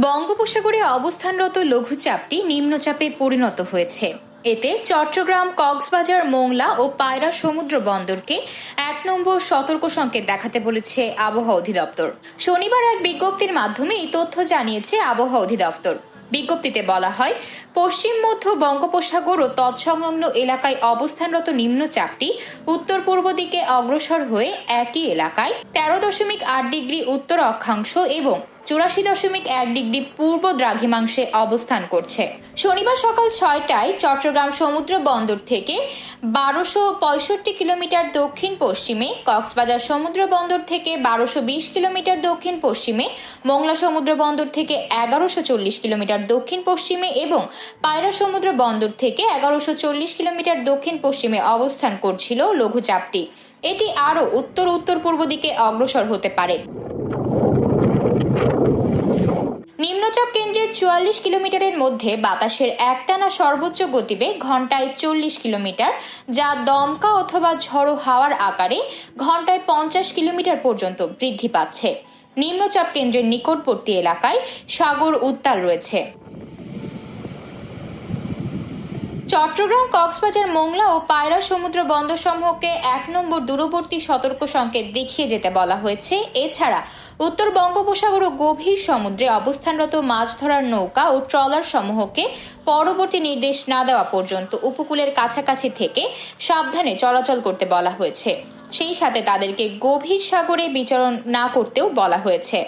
বঙ্গোপসাগরে অবস্থানরত লঘুচাপটি নিম্নচাপে পরিণত হয়েছে। এতে চট্টগ্রাম, কক্সবাজার, মোংলা ও পায়রা সমুদ্র বন্দরকে ১ নম্বর সতর্ক সংকেত দেখাতে বলেছে আবহাওয়া অধিদপ্তর। শনিবার এক বিজ্ঞপ্তির মাধ্যমে এই তথ্য জানিয়েছে আবহাওয়া অধিদপ্তর। বিজ্ঞপ্তিতে বলা হয়, পশ্চিম মধ্য বঙ্গোপসাগর ও তৎসংলগ্ন এলাকায় অবস্থানরত নিম্নচাপটি উত্তর পূর্ব দিকে অগ্রসর হয়ে একই এলাকায় ১৩.৮ ডিগ্রি উত্তর অক্ষাংশ এবং ৮৪.১ ডিগ্রি পূর্ব দ্রাঘিমাংশে অবস্থান করছে। শনিবার সকাল ৬টায় চট্টগ্রাম সমুদ্র বন্দর থেকে ১২৬৫ কিলোমিটার দক্ষিণ পশ্চিমে, কক্সবাজার সমুদ্র বন্দর থেকে ১২২০ কিলোমিটার দক্ষিণ পশ্চিমে, মোংলা সমুদ্র বন্দর থেকে ১১৪০ কিলোমিটার দক্ষিণ পশ্চিমে এবং পায়রা সমুদ্র বন্দর থেকে ১১৪০ কিলোমিটার দক্ষিণ পশ্চিমে অবস্থান করছিল লঘুচাপটি। এটি আরও উত্তর উত্তর পূর্ব দিকে অগ্রসর হতে পারে। নিম্নচাপ কেন্দ্রের ৪৪ কিলোমিটারের মধ্যে বাতাসের একটানা সর্বোচ্চ গতিবেগ ঘন্টায় ৪০ কিলোমিটার, যা দমকা অথবা ঝড়ো হাওয়ার আকারে ঘন্টায় ৫০ কিলোমিটার পর্যন্ত বৃদ্ধি পাচ্ছে। নিম্নচাপ কেন্দ্রের নিকটবর্তী এলাকায় সাগর উত্তাল রয়েছে। চট্টগ্রাম, কক্সবাজার, মোংলা ও পায়রা সমুদ্র বন্দরসমূহকে ১ নম্বর দূরবর্তী সতর্ক সংকেত দেখিয়ে যেতে বলা হয়েছে। এছাড়া উত্তর বঙ্গোপসাগর ও গভীর সমুদ্রে অবস্থানরত মাছ ধরার নৌকা ও ট্রলার সমূহকে পরবর্তী নির্দেশ না দেওয়া পর্যন্ত উপকূলের কাছাকাছি থেকে সাবধানে চলাচল করতে বলা হয়েছে। সেই সাথে তাদেরকে গভীর সাগরে বিচরণ না করতেও বলা হয়েছে।